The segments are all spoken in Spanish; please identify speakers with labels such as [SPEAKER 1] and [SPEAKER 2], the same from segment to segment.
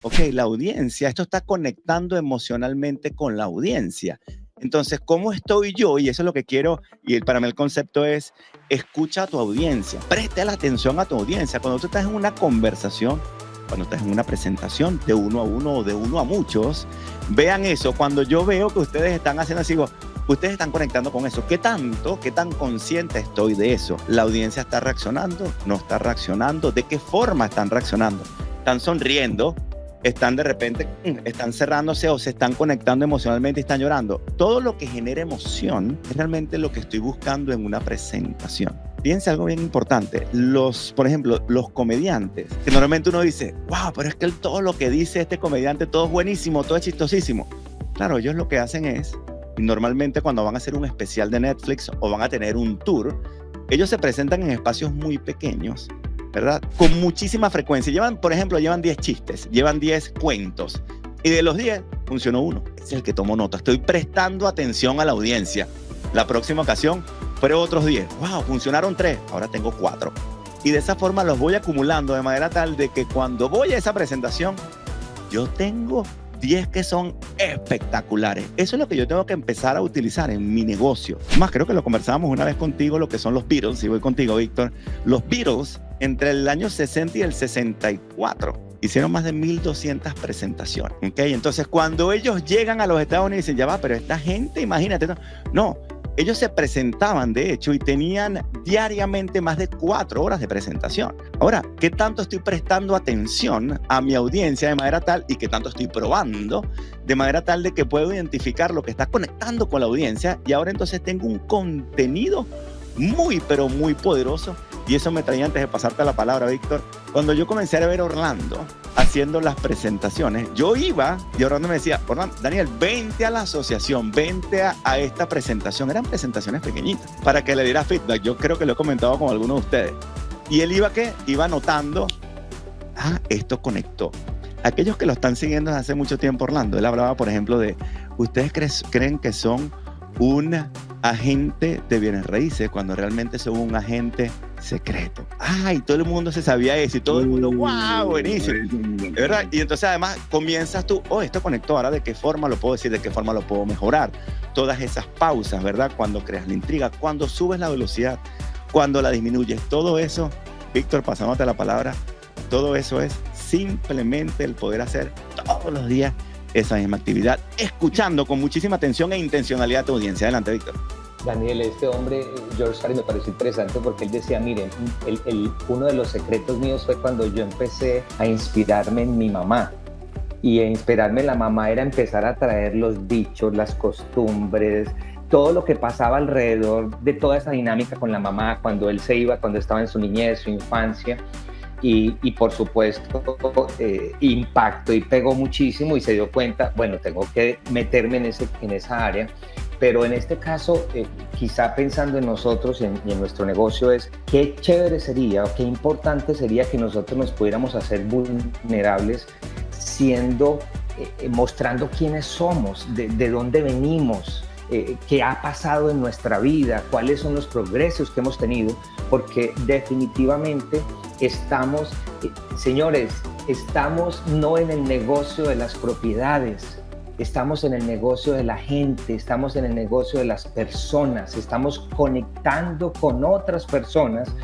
[SPEAKER 1] Ok, la audiencia, esto está conectando emocionalmente con la audiencia. Entonces, ¿cómo estoy yo? Y eso es lo que quiero, y para mí el concepto es, escucha a tu audiencia, preste la atención a tu audiencia. Cuando tú estás en una conversación, cuando estás en una presentación de uno a uno o de uno a muchos, vean eso. Cuando yo veo que ustedes están haciendo así, digo, ustedes están conectando con eso. ¿Qué tanto, qué tan consciente estoy de eso? ¿La audiencia está reaccionando? ¿No está reaccionando? ¿De qué forma están reaccionando? ¿Están sonriendo? ¿Están de repente, están cerrándose o se están conectando emocionalmente y están llorando? Todo lo que genera emoción es realmente lo que estoy buscando en una presentación. Fíjense algo bien importante. Por ejemplo, los comediantes, que normalmente uno dice, wow, pero es que todo lo que dice este comediante, todo es buenísimo, todo es chistosísimo. Claro, ellos lo que hacen es, y normalmente cuando van a hacer un especial de Netflix o van a tener un tour, ellos se presentan en espacios muy pequeños, ¿verdad? Con muchísima frecuencia. Por ejemplo, llevan 10 chistes, llevan 10 cuentos. Y de los 10, funcionó uno. Ese es el que tomo nota. Estoy prestando atención a la audiencia. La próxima ocasión, fueron otros 10. ¡Wow! Funcionaron 3. Ahora tengo 4. Y de esa forma los voy acumulando de manera tal de que cuando voy a esa presentación, yo tengo 10 que son espectaculares. Eso es lo que yo tengo que empezar a utilizar en mi negocio. Más, creo que lo conversábamos una vez contigo, lo que son los Beatles, y voy contigo, Víctor. Los Beatles, entre el año 60 y el 64, hicieron más de 1,200 presentaciones. ¿Okay? Entonces, cuando ellos llegan a los Estados Unidos, dicen, ya va, pero esta gente, imagínate. No, ellos se presentaban, de hecho, y tenían diariamente más de 4 horas de presentación. Ahora, ¿qué tanto estoy prestando atención a mi audiencia de manera tal y qué tanto estoy probando de manera tal de que puedo identificar lo que está conectando con la audiencia? Y ahora entonces tengo un contenido muy, pero muy poderoso. Y eso me traía, antes de pasarte la palabra, Víctor, cuando yo comencé a ver a Orlando haciendo las presentaciones, yo iba y Orlando me decía, Orlando, Daniel, vente a la asociación, vente a esta presentación. Eran presentaciones pequeñitas para que le diera feedback. Yo creo que lo he comentado con algunos de ustedes. Y él iba notando, esto conectó. Aquellos que lo están siguiendo desde hace mucho tiempo, Orlando, él hablaba, por ejemplo, de, ¿ustedes creen que son un agente de bienes raíces cuando realmente son un agente secreto? Y todo el mundo se sabía eso y todo el mundo, wow, buenísimo, ¿verdad? Y entonces además comienzas tú, esto conectó, ahora de qué forma lo puedo decir, de qué forma lo puedo mejorar. Todas esas pausas, ¿verdad? Cuando creas la intriga, cuando subes la velocidad, cuando la disminuyes, todo eso, Víctor, pasándote la palabra, todo eso es simplemente el poder hacer todos los días esa misma actividad, escuchando con muchísima atención e intencionalidad a tu audiencia. Adelante, Víctor.
[SPEAKER 2] Daniel, este hombre, George Carlin, me pareció interesante porque él decía, miren, uno de los secretos míos fue cuando yo empecé a inspirarme en mi mamá. Y a inspirarme en la mamá era empezar a traer los dichos, las costumbres, todo lo que pasaba alrededor de toda esa dinámica con la mamá, cuando él se iba, cuando estaba en su niñez, su infancia. Y por supuesto impactó y pegó muchísimo y se dio cuenta, bueno, tengo que meterme en esa área. Pero en este caso, quizá pensando en nosotros y en nuestro negocio, es qué chévere sería o qué importante sería que nosotros nos pudiéramos hacer vulnerables mostrando quiénes somos, de dónde venimos, qué ha pasado en nuestra vida, cuáles son los progresos que hemos tenido, porque definitivamente estamos, señores, estamos no en el negocio de las propiedades, estamos en el negocio de la gente, estamos en el negocio de las personas, estamos conectando con otras personas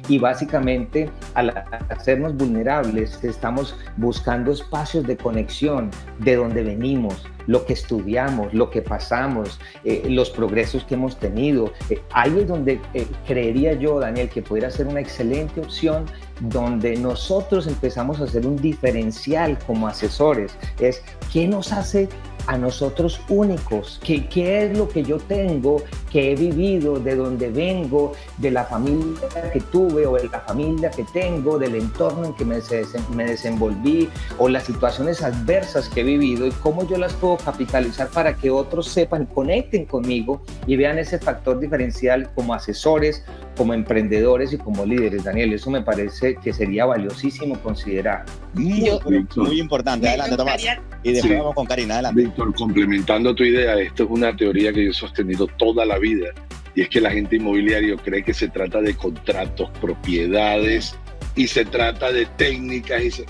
[SPEAKER 2] y básicamente al hacernos vulnerables estamos buscando espacios de conexión de donde venimos, lo que estudiamos, lo que pasamos, los progresos que hemos tenido. Ahí es donde creería yo, Daniel, que pudiera ser una excelente opción donde nosotros empezamos a hacer un diferencial como asesores. Es ¿qué nos hace a nosotros únicos? ¿Qué es lo que yo tengo, que he vivido, de donde vengo, de la familia que tuve o de la familia que tengo, del entorno en que me desenvolví o las situaciones adversas que he vivido y cómo yo las puedo capitalizar para que otros sepan y conecten conmigo y vean ese factor diferencial como asesores, como emprendedores y como líderes? Daniel, eso me parece que sería valiosísimo considerar.
[SPEAKER 1] Muy importante. Adelante, Tomás. Y después vamos con Karina. Adelante.
[SPEAKER 3] Víctor, complementando tu idea, esto es una teoría que yo he sostenido toda la vida, y es que la gente inmobiliario cree que se trata de contratos, propiedades, y se trata de técnicas.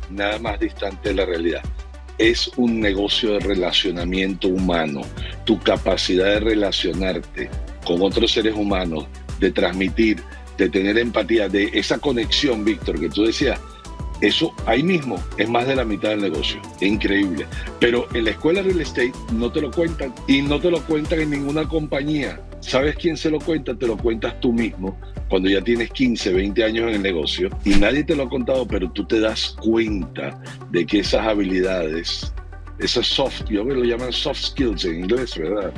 [SPEAKER 3] nada más distante de la realidad. Es un negocio de relacionamiento humano. Tu capacidad de relacionarte con otros seres humanos, de transmitir, de tener empatía, de esa conexión, Víctor, que tú decías, eso ahí mismo es más de la mitad del negocio. Es increíble. Pero en la escuela de real estate no te lo cuentan, y no te lo cuentan en ninguna compañía. ¿Sabes quién se lo cuenta? Te lo cuentas tú mismo cuando ya tienes 15, 20 años en el negocio y nadie te lo ha contado, pero tú te das cuenta de que esas habilidades, esas soft, yo me lo llaman soft skills en inglés, ¿verdad,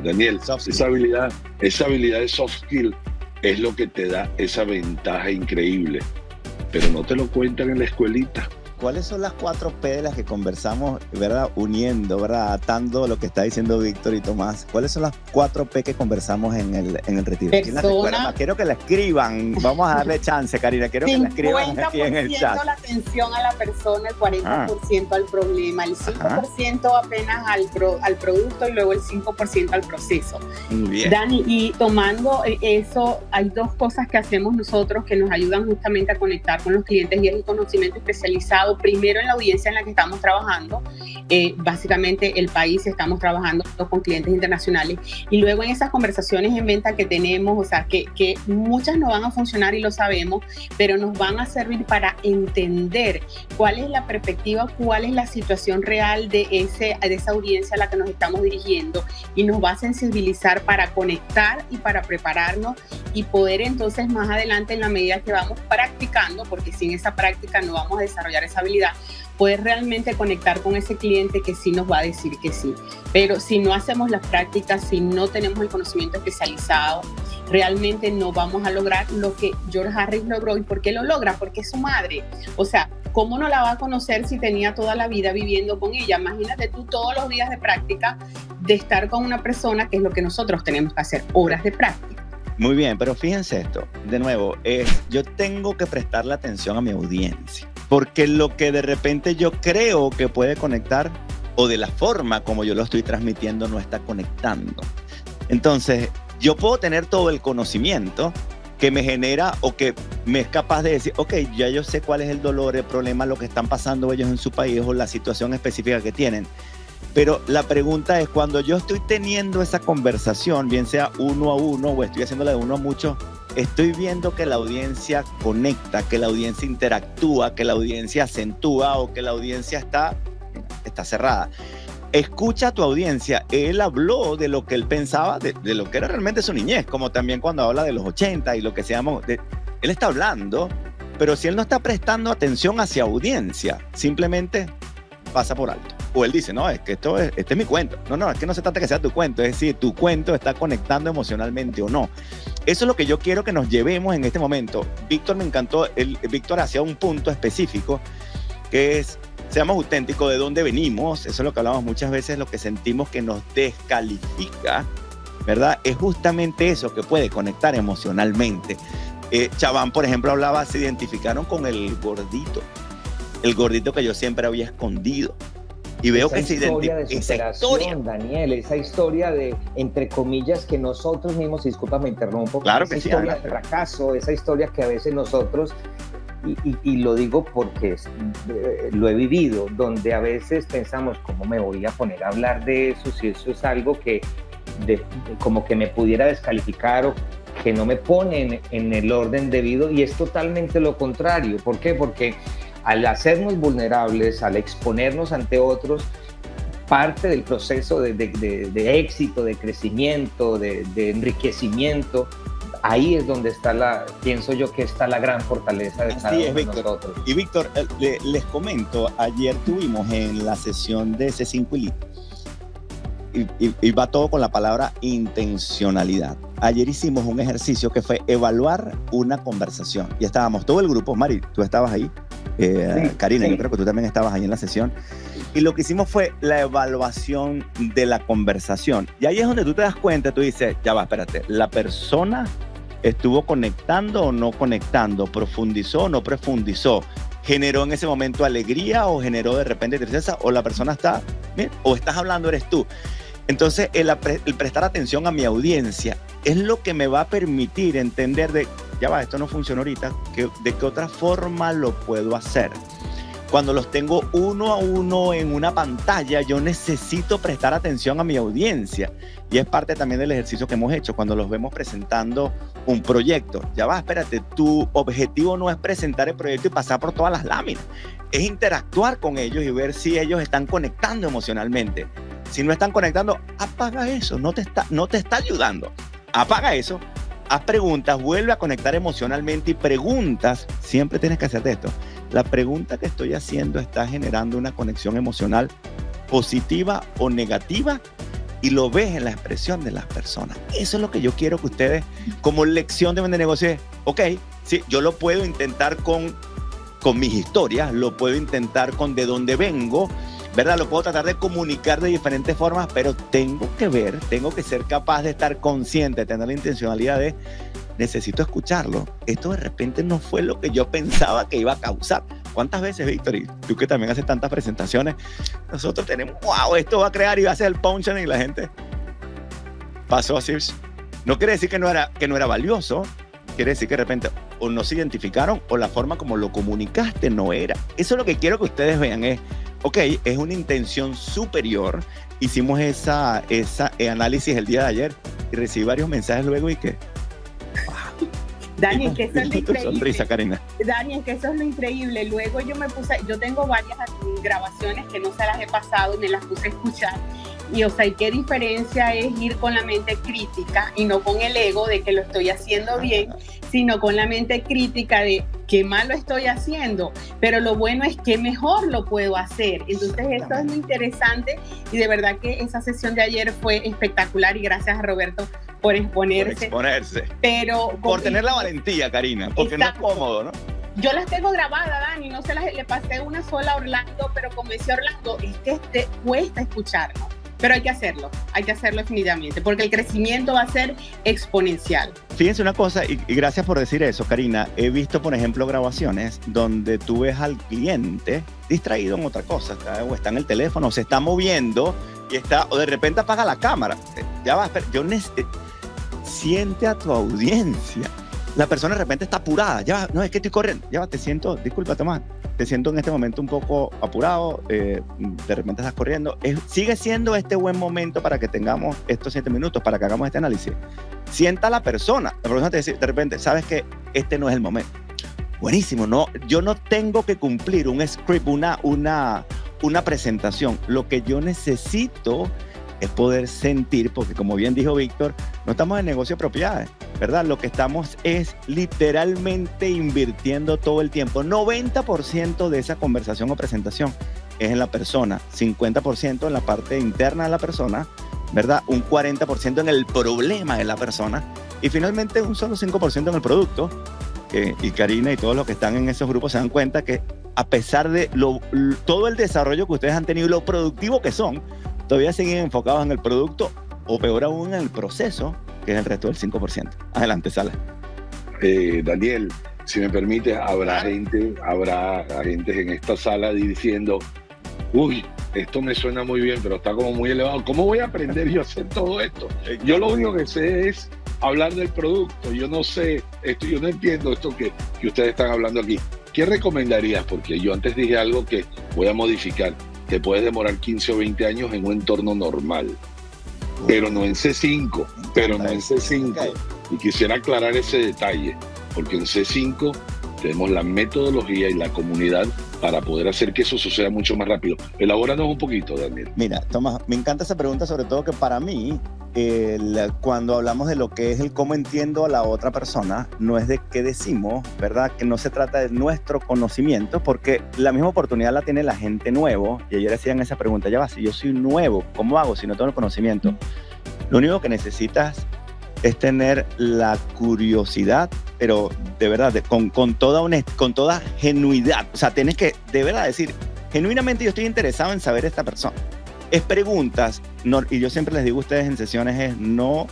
[SPEAKER 3] Daniel? Esa habilidad de soft skill es lo que te da esa ventaja increíble, pero no te lo cuentan en la escuelita.
[SPEAKER 1] ¿Cuáles son las 4 P de las que conversamos, verdad? Uniendo, ¿verdad? Atando lo que está diciendo Víctor y Tomás. ¿Cuáles son las 4 P que conversamos en el retiro? ¿Quién las recuerda? Quiero que la escriban. Vamos a darle chance, Karina. Quiero que la escriban aquí en el chat.
[SPEAKER 4] 50% la atención a la persona, el 40% al problema, el 5% apenas al producto y luego el 5% al proceso.
[SPEAKER 1] Muy bien.
[SPEAKER 4] Dani, y tomando eso, hay 2 cosas que hacemos nosotros que nos ayudan justamente a conectar con los clientes y es el conocimiento especializado. Primero en la audiencia en la que estamos trabajando, básicamente el país, estamos trabajando con clientes internacionales y luego en esas conversaciones en venta que tenemos, o sea, que muchas no van a funcionar y lo sabemos, pero nos van a servir para entender cuál es la perspectiva, cuál es la situación real de esa audiencia a la que nos estamos dirigiendo y nos va a sensibilizar para conectar y para prepararnos y poder entonces más adelante en la medida que vamos practicando, porque sin esa práctica no vamos a desarrollar esa habilidad, poder realmente conectar con ese cliente que sí nos va a decir que sí. Pero si no hacemos las prácticas, si no tenemos el conocimiento especializado, realmente no vamos a lograr lo que George Harris logró. ¿Y por qué lo logra? Porque es su madre. O sea, ¿cómo no la va a conocer si tenía toda la vida viviendo con ella? Imagínate tú todos los días de práctica de estar con una persona, que es lo que nosotros tenemos que hacer, horas de práctica.
[SPEAKER 1] Muy bien, pero fíjense esto, de nuevo, yo tengo que prestarle atención a mi audiencia, porque lo que de repente yo creo que puede conectar o de la forma como yo lo estoy transmitiendo no está conectando. Entonces, yo puedo tener todo el conocimiento que me genera o que me es capaz de decir, ok, ya yo sé cuál es el dolor, el problema, lo que están pasando ellos en su país o la situación específica que tienen. Pero la pregunta es, cuando yo estoy teniendo esa conversación, bien sea 1 a 1 o estoy haciéndola de 1 a muchos, estoy viendo que la audiencia conecta, que la audiencia interactúa, que la audiencia acentúa o que la audiencia está cerrada. Escucha a tu audiencia. Él habló de lo que él pensaba, de lo que era realmente su niñez, como también cuando habla de los 80 y lo que se llama. Él está hablando, pero si él no está prestando atención hacia audiencia, simplemente pasa por alto. O él dice, no, es que este es mi cuento. No, es que no se trata que sea tu cuento, es decir, tu cuento está conectando emocionalmente o no. Eso es lo que yo quiero que nos llevemos en este momento. Víctor me encantó, Víctor hacía un punto específico, que es, seamos auténticos de dónde venimos. Eso es lo que hablamos muchas veces, lo que sentimos que nos descalifica, ¿verdad? Es justamente eso que puede conectar emocionalmente. Chaván, por ejemplo, hablaba, se identificaron con el gordito que yo siempre había escondido. Y veo que se identifica esa historia,
[SPEAKER 2] Daniel, esa historia de, entre comillas, que nosotros mismos, disculpa, me interrumpo,
[SPEAKER 1] claro
[SPEAKER 2] esa
[SPEAKER 1] que sí,
[SPEAKER 2] historia de fracaso, esa historia que a veces nosotros, y lo digo porque lo he vivido, donde a veces pensamos, ¿cómo me voy a poner a hablar de eso si eso es algo que como que me pudiera descalificar o que no me pone en el orden debido? Y es totalmente lo contrario. ¿Por qué? Porque al hacernos vulnerables, al exponernos ante otros, parte del proceso de éxito, de crecimiento, de enriquecimiento, ahí es donde está pienso yo que está la gran fortaleza de cada uno de nosotros.
[SPEAKER 1] Y Víctor, les comento, ayer tuvimos en la sesión de C5 Elite, y va todo con la palabra intencionalidad. Ayer hicimos un ejercicio que fue evaluar una conversación. Y estábamos todo el grupo, Mari, tú estabas ahí, sí, Karina, sí. Yo creo que tú también estabas ahí en la sesión. Y lo que hicimos fue la evaluación de la conversación. Y ahí es donde tú te das cuenta, tú dices, ya va, espérate, la persona estuvo conectando o no conectando, profundizó o no profundizó, generó en ese momento alegría o generó de repente tristeza, o la persona está, bien, o estás hablando eres tú. Entonces, el prestar atención a mi audiencia es lo que me va a permitir entender de, ya va, esto no funciona ahorita, de qué otra forma lo puedo hacer. Cuando los tengo uno a uno en una pantalla, yo necesito prestar atención a mi audiencia. Y es parte también del ejercicio que hemos hecho cuando los vemos presentando un proyecto. Ya va, espérate, tu objetivo no es presentar el proyecto y pasar por todas las láminas. Es interactuar con ellos y ver si ellos están conectando emocionalmente. Si no están conectando, apaga eso, no te está ayudando. Apaga eso, haz preguntas, vuelve a conectar emocionalmente y preguntas. Siempre tienes que hacerte esto. La pregunta que estoy haciendo está generando una conexión emocional positiva o negativa, y lo ves en la expresión de las personas. Eso es lo que yo quiero que ustedes, como lección de vender negocios, ok, sí, yo lo puedo intentar con mis historias, lo puedo intentar con de dónde vengo, ¿verdad? Lo puedo tratar de comunicar de diferentes formas, pero tengo que ser capaz de estar consciente, de tener la intencionalidad de necesito escucharlo. Esto de repente no fue lo que yo pensaba que iba a causar. ¿Cuántas veces, Víctor, y tú que también haces tantas presentaciones, nosotros tenemos, wow, esto va a crear y va a hacer el punchline, y la gente pasó así? No quiere decir que no era valioso, quiere decir que de repente o no se identificaron o la forma como lo comunicaste no era. Eso es lo que quiero que ustedes vean, es, ok, es una intención superior. Hicimos esa análisis el día de ayer y recibí varios mensajes luego y que...
[SPEAKER 4] Dani, que eso es lo increíble.
[SPEAKER 1] Sonrisa, Karina.
[SPEAKER 4] Dani, que eso es lo increíble. Luego yo tengo varias grabaciones que no se las he pasado y me las puse a escuchar. Y, o sea, ¿y qué diferencia es ir con la mente crítica y no con el ego de que lo estoy haciendo bien, sino con la mente crítica de qué mal lo estoy haciendo, pero lo bueno es que mejor lo puedo hacer? Entonces, esto es muy interesante y de verdad que esa sesión de ayer fue espectacular y gracias a Roberto por exponerse.
[SPEAKER 1] Por tener la valentía, Karina, porque exacto. No es cómodo, ¿no?
[SPEAKER 4] Yo las tengo grabadas, Dani, no se las le pasé una sola a Orlando, pero como decía Orlando, es que te cuesta escucharlo. Pero hay que hacerlo definitivamente, porque el crecimiento va a ser exponencial.
[SPEAKER 1] Fíjense una cosa, y gracias por decir eso, Karina. He visto, por ejemplo, grabaciones donde tú ves al cliente distraído en otra cosa, o está en el teléfono, o se está moviendo, o de repente apaga la cámara. Ya va, espera, siente a tu audiencia. La persona de repente está apurada, no, es que estoy corriendo, te siento, disculpa, Tomás, te siento en este momento un poco apurado, de repente estás corriendo. Sigue siendo este buen momento para que tengamos estos 7 minutos, para que hagamos este análisis. Sienta a la persona te dice de repente, sabes que este no es el momento. Buenísimo, no, yo no tengo que cumplir un script, una presentación. Lo que yo necesito es poder sentir, porque como bien dijo Víctor, no estamos en negocio de propiedades, ¿verdad? Lo que estamos es literalmente invirtiendo todo el tiempo. 90% de esa conversación o presentación es en la persona, 50% en la parte interna de la persona, ¿verdad? Un 40% en el problema de la persona y finalmente un solo 5% en el producto. Y Karina y todos los que están en esos grupos se dan cuenta que a pesar de todo el desarrollo que ustedes han tenido y lo productivo que son, todavía siguen enfocados en el producto o peor aún en el proceso, que es el resto del 5%. Adelante, Sala.
[SPEAKER 3] Daniel, si me permite, habrá gente en esta sala diciendo, uy, esto me suena muy bien, pero está como muy elevado. ¿Cómo voy a aprender yo a hacer todo esto? Yo lo único que sé es hablar del producto. Yo no sé, yo no entiendo esto que ustedes están hablando aquí. ¿Qué recomendarías? Porque yo antes dije algo que voy a modificar. Te puedes demorar 15 o 20 años en un entorno normal, pero no en C5,
[SPEAKER 1] Okay.
[SPEAKER 3] Y quisiera aclarar ese detalle, porque en C5 tenemos la metodología y la comunidad para poder hacer que eso suceda mucho más rápido. Elabóranos un poquito, Daniel.
[SPEAKER 1] Mira, Tomás, me encanta esa pregunta, sobre todo que para mí, cuando hablamos de lo que es el cómo entiendo a la otra persona, no es de qué decimos, ¿verdad? Que no se trata de nuestro conocimiento, porque la misma oportunidad la tiene la gente nuevo. Y ayer hacían esa pregunta, ya va, si yo soy nuevo, ¿cómo hago si no tengo el conocimiento? Lo único que necesitas es tener la curiosidad, pero de verdad, con toda genuidad. O sea, tienes que de verdad decir, genuinamente yo estoy interesado en saber esta persona. Es preguntas, y yo siempre les digo a ustedes en sesiones, es no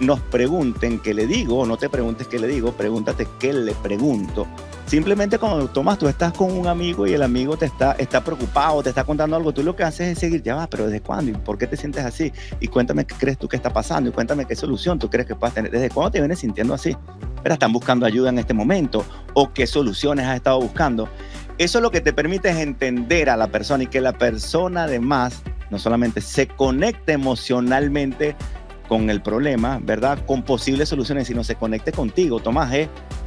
[SPEAKER 1] nos pregunten qué le digo, no te preguntes qué le digo, pregúntate qué le pregunto. Simplemente cuando Tomás, tú estás con un amigo y el amigo está preocupado, te está contando algo, tú lo que haces es seguir, ya va, pero ¿desde cuándo? ¿Y por qué te sientes así? Y cuéntame qué crees tú que está pasando y cuéntame qué solución tú crees que puedas tener. ¿Desde cuándo te vienes sintiendo así? ¿Pero están buscando ayuda en este momento? ¿O qué soluciones has estado buscando? Eso lo que te permite es entender a la persona y que la persona además no solamente se conecte emocionalmente con el problema, ¿verdad? Con posibles soluciones, sino se conecte contigo. Tomás,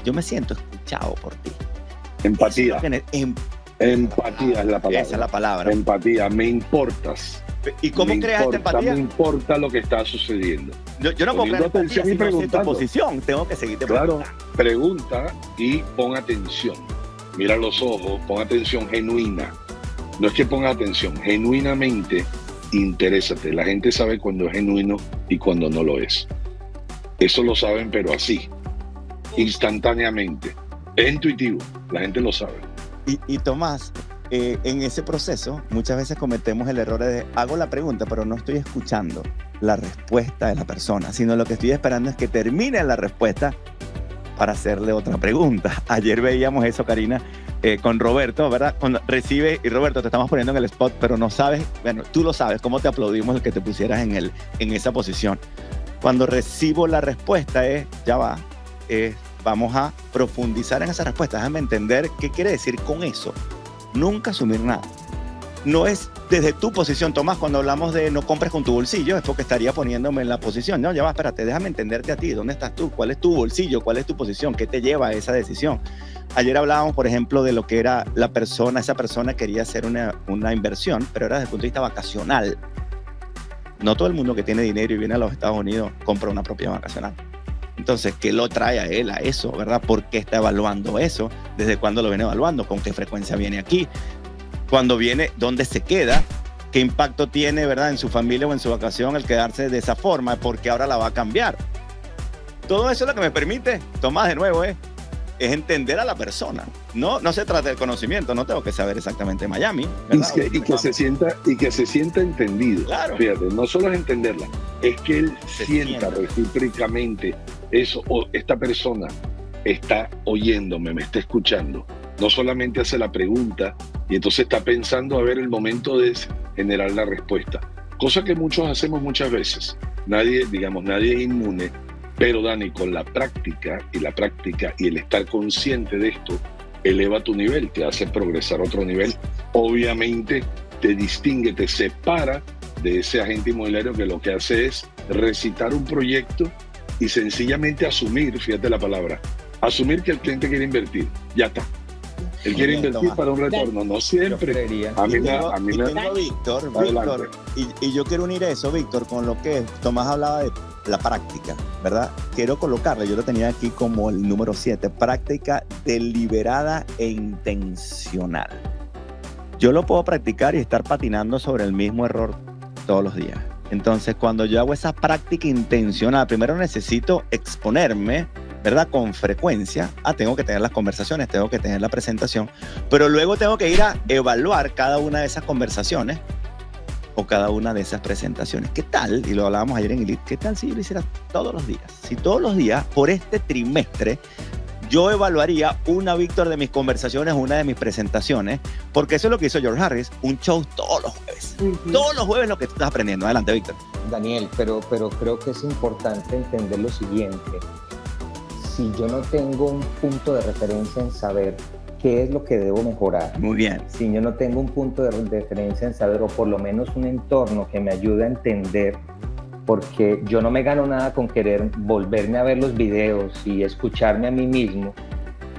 [SPEAKER 1] yo me siento escuchado por ti.
[SPEAKER 3] Empatía. Empatía es la palabra.
[SPEAKER 1] Esa es la palabra.
[SPEAKER 3] Empatía, me importas.
[SPEAKER 1] ¿Y cómo creas esta empatía?
[SPEAKER 3] Me importa lo que está sucediendo.
[SPEAKER 1] Yo no puedo crear empatía si no sé tu posición. Tengo que seguirte
[SPEAKER 3] preguntando. Claro, pregunta y pon atención. Mira los ojos, pon atención genuina. No es que ponga atención, genuinamente interésate. La gente sabe cuando es genuino y cuando no lo es. Eso lo saben, pero así, instantáneamente. Es intuitivo, la gente lo sabe.
[SPEAKER 1] Y Tomás, en ese proceso muchas veces cometemos el error de hago la pregunta, pero no estoy escuchando la respuesta de la persona, sino lo que estoy esperando es que termine la respuesta para hacerle otra pregunta. Ayer veíamos eso, Karina, con Roberto, ¿verdad? Cuando recibe, y Roberto, te estamos poniendo en el spot, pero no sabes, bueno, tú lo sabes, cómo te aplaudimos el que te pusieras en esa posición. Cuando recibo la respuesta ya va, vamos a profundizar en esa respuesta, déjame entender qué quiere decir con eso. Nunca asumir nada. No es desde tu posición, Tomás, cuando hablamos de no compres con tu bolsillo, es porque estaría poniéndome en la posición. No, ya va, espérate, déjame entenderte a ti. ¿Dónde estás tú? ¿Cuál es tu bolsillo? ¿Cuál es tu posición? ¿Qué te lleva a esa decisión? Ayer hablábamos, por ejemplo, de lo que era esa persona quería hacer una inversión, pero era desde el punto de vista vacacional. No todo el mundo que tiene dinero y viene a los Estados Unidos compra una propiedad vacacional. Entonces, ¿qué lo trae a él a eso, verdad? ¿Por qué está evaluando eso? ¿Desde cuándo lo viene evaluando? ¿Con qué frecuencia viene aquí? Cuando viene, ¿dónde se queda? ¿Qué impacto tiene, verdad, en su familia o en su vacación el quedarse de esa forma? Porque ahora la va a cambiar. Todo eso es lo que me permite, Tomás, de nuevo, es entender a la persona. No se trata del conocimiento, no tengo que saber exactamente Miami, ¿verdad?
[SPEAKER 3] Y que se sienta entendido.
[SPEAKER 1] Claro.
[SPEAKER 3] Fíjate, no solo es entenderla, es que él sienta recíprocamente eso, o esta persona está oyéndome, me está escuchando. No solamente hace la pregunta y entonces está pensando a ver el momento de generar la respuesta. Cosa que muchos hacemos muchas veces. Nadie es inmune, pero Dani, con la práctica y el estar consciente de esto, eleva tu nivel, te hace progresar a otro nivel. Obviamente te distingue, te separa de ese agente inmobiliario que lo que hace es recitar un proyecto y sencillamente asumir, fíjate la palabra, asumir que el cliente quiere invertir. Ya está. Él quiere invertir para un retorno, no siempre. A mí me
[SPEAKER 1] Víctor, y yo quiero unir eso, Víctor, con lo que Tomás hablaba de la práctica, ¿verdad? Quiero colocarle, yo lo tenía aquí como el número 7, práctica deliberada e intencional. Yo lo puedo practicar y estar patinando sobre el mismo error todos los días. Entonces, cuando yo hago esa práctica intencional, primero necesito exponerme, ¿verdad? Con frecuencia. Tengo que tener las conversaciones, tengo que tener la presentación, pero luego tengo que ir a evaluar cada una de esas conversaciones o cada una de esas presentaciones. ¿Qué tal? Y lo hablábamos ayer en Elite. ¿Qué tal si yo lo hiciera todos los días? Si todos los días, por este trimestre, yo evaluaría una, Víctor, de mis conversaciones, una de mis presentaciones, porque eso es lo que hizo George Harris, un show todos los jueves. Todos los jueves lo que tú estás aprendiendo. Adelante, Víctor.
[SPEAKER 2] Daniel, pero creo que es importante entender lo siguiente. Si yo no tengo un punto de referencia en saber qué es lo que debo mejorar.
[SPEAKER 1] Muy bien.
[SPEAKER 2] Si yo no tengo un punto de referencia en saber, o por lo menos un entorno que me ayude a entender, porque yo no me gano nada con querer volverme a ver los videos y escucharme a mí mismo,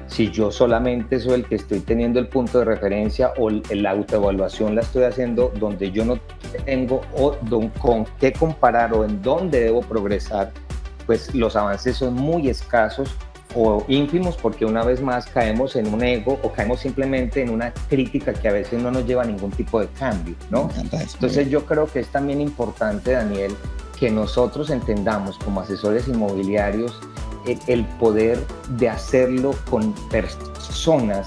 [SPEAKER 2] si yo solamente soy el que estoy teniendo el punto de referencia o la autoevaluación la estoy haciendo donde yo no tengo con qué comparar o en dónde debo progresar, pues los avances son muy escasos o ínfimos, porque una vez más caemos en un ego o caemos simplemente en una crítica que a veces no nos lleva a ningún tipo de cambio, ¿no? Entonces yo creo que es también importante, Daniel, que nosotros entendamos como asesores inmobiliarios el poder de hacerlo con personas,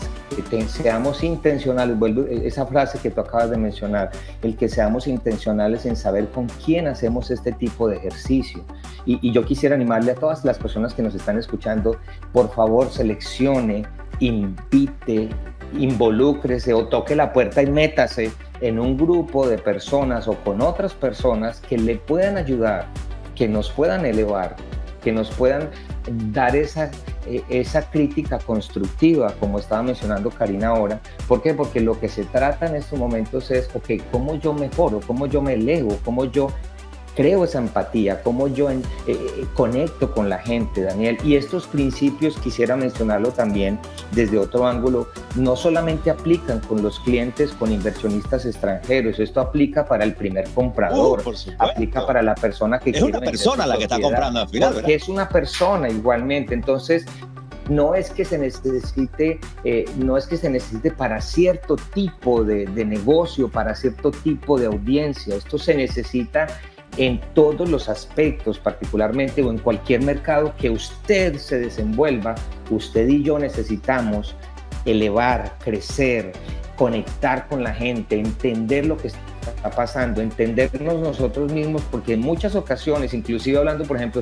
[SPEAKER 2] que seamos intencionales. Vuelvo esa frase que tú acabas de mencionar, el que seamos intencionales en saber con quién hacemos este tipo de ejercicio. Y yo quisiera animarle a todas las personas que nos están escuchando, por favor, seleccione, invite, involúcrese o toque la puerta y métase en un grupo de personas o con otras personas que le puedan ayudar, que nos puedan elevar, que nos puedan dar esa esa crítica constructiva, como estaba mencionando Karina ahora. ¿Por qué? Porque lo que se trata en estos momentos es, ok, ¿cómo yo mejoro? ¿Cómo yo me elevo? ¿Cómo yo creo esa empatía? ¿Cómo yo conecto con la gente, Daniel? Y estos principios, quisiera mencionarlo también desde otro ángulo, no solamente aplican con los clientes, con inversionistas extranjeros, esto aplica para el primer comprador,
[SPEAKER 1] por supuesto.
[SPEAKER 2] aplica para la persona que
[SPEAKER 1] es
[SPEAKER 2] quiere
[SPEAKER 1] una
[SPEAKER 2] vender
[SPEAKER 1] persona
[SPEAKER 2] su
[SPEAKER 1] la que está
[SPEAKER 2] propiedad,
[SPEAKER 1] comprando al final,
[SPEAKER 2] porque es una persona igualmente. Entonces, no es que se necesite para cierto tipo de negocio, para cierto tipo de audiencia. Esto se necesita en todos los aspectos, particularmente, o en cualquier mercado que usted se desenvuelva. Usted y yo necesitamos elevar, crecer, conectar con la gente, entender lo que está pasando, entendernos nosotros mismos, porque en muchas ocasiones, inclusive hablando, por ejemplo,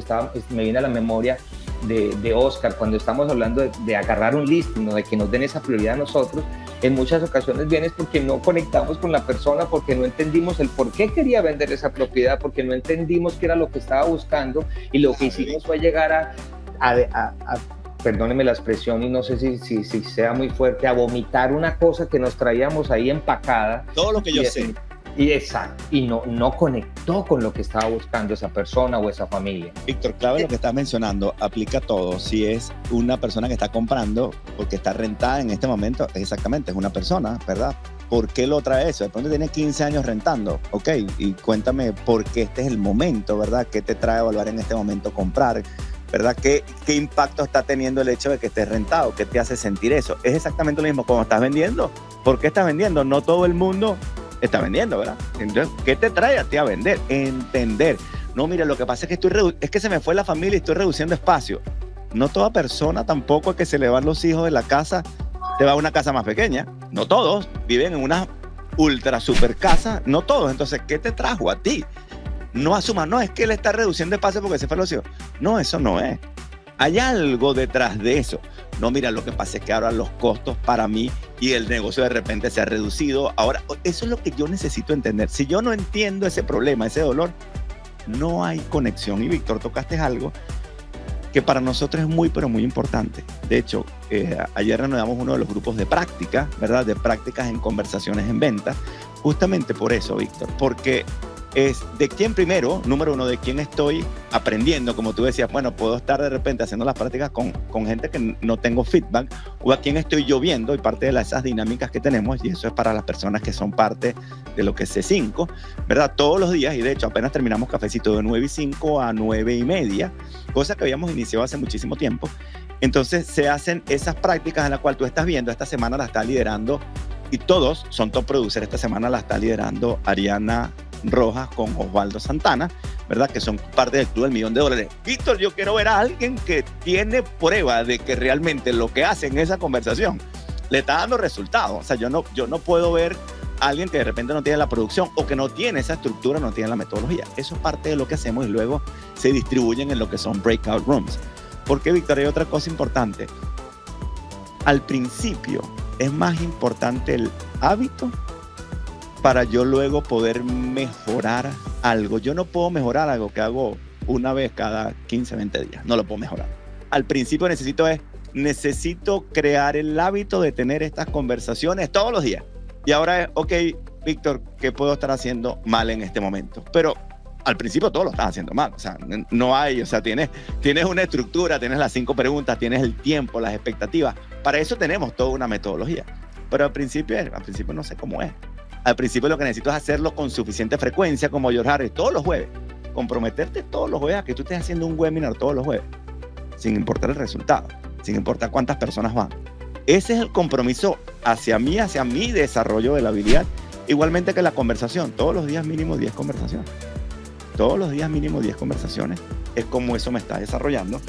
[SPEAKER 2] me viene a la memoria de Oscar, cuando estamos hablando de agarrar un listing, ¿no? De que nos den esa prioridad a nosotros, en muchas ocasiones viene porque no conectamos con la persona, porque no entendimos el por qué quería vender esa propiedad, porque no entendimos qué era lo que estaba buscando, y lo que hicimos fue llegar a perdóneme la expresión y no sé si sea muy fuerte, a vomitar una cosa que nos traíamos ahí empacada.
[SPEAKER 1] Todo lo que yo sé.
[SPEAKER 2] Y exacto, y no conectó con lo que estaba buscando esa persona o esa familia.
[SPEAKER 1] Víctor, clave lo que estás mencionando, aplica a todo. Si es una persona que está comprando porque está rentada en este momento, exactamente, es una persona, ¿verdad? ¿Por qué lo trae eso? De pronto tiene 15 años rentando, ok, y cuéntame por qué este es el momento, ¿verdad? ¿Qué te trae a evaluar en este momento comprar? ¿Verdad? ¿Qué impacto está teniendo el hecho de que estés rentado? ¿Qué te hace sentir eso? Es exactamente lo mismo como estás vendiendo. ¿Por qué estás vendiendo? No todo el mundo está vendiendo, ¿verdad? Entonces, ¿qué te trae a ti a vender? Entender. No, mira, lo que pasa es que es que se me fue la familia y estoy reduciendo espacio. No toda persona tampoco es que se le van los hijos de la casa, se va a una casa más pequeña. No todos viven en una ultra super casa, no todos. Entonces, ¿qué te trajo a ti? No asumas, no, es que él está reduciendo espacio porque se fue los hijos. No, eso no es. Hay algo detrás de eso. No, mira, lo que pasa es que ahora los costos para mí y el negocio de repente se ha reducido. Ahora, eso es lo que yo necesito entender. Si yo no entiendo ese problema, ese dolor, no hay conexión. Y Víctor, tocaste algo que para nosotros es muy, pero muy importante. De hecho, ayer reanudamos uno de los grupos de práctica, ¿verdad? De prácticas en conversaciones en venta. Justamente por eso, Víctor, porque es de quién primero, número uno, de quién estoy aprendiendo, como tú decías, bueno, puedo estar de repente haciendo las prácticas con gente que no tengo feedback, o a quién estoy yo viendo, y parte de esas dinámicas que tenemos, y eso es para las personas que son parte de lo que es C5, ¿verdad? Todos los días, y de hecho apenas terminamos cafecito de 9:05 a 9:30, cosa que habíamos iniciado hace muchísimo tiempo. Entonces se hacen esas prácticas en las cuales tú estás viendo, esta semana la está liderando, y todos son top producers, esta semana la está liderando Ariana Rojas con Osvaldo Santana, ¿verdad? Que son parte del Club del $1.000.000. Víctor, yo quiero ver a alguien que tiene prueba de que realmente lo que hace en esa conversación le está dando resultados. O sea, yo no puedo ver a alguien que de repente no tiene la producción o que no tiene esa estructura, no tiene la metodología. Eso es parte de lo que hacemos y luego se distribuyen en lo que son breakout rooms. Porque, Víctor, hay otra cosa importante. Al principio es más importante el hábito para yo luego poder mejorar algo. Yo no puedo mejorar algo que hago una vez cada 15, 20 días. No lo puedo mejorar. Al principio necesito crear el hábito de tener estas conversaciones todos los días. Y ahora es, ok, Víctor, ¿qué puedo estar haciendo mal en este momento? Pero al principio todo lo estás haciendo mal. O sea, no hay, o sea, tienes una estructura, tienes las 5 preguntas, tienes el tiempo, las expectativas. Para eso tenemos toda una metodología. Pero al principio no sé cómo es. Al principio lo que necesito es hacerlo con suficiente frecuencia, como George Harris, todos los jueves. Comprometerte todos los jueves a que tú estés haciendo un webinar todos los jueves, sin importar el resultado, sin importar cuántas personas van. Ese es el compromiso hacia mi desarrollo de la habilidad. Igualmente que la conversación, todos los días mínimo 10 conversaciones. Todos los días mínimo 10 conversaciones. Es como eso me está desarrollando.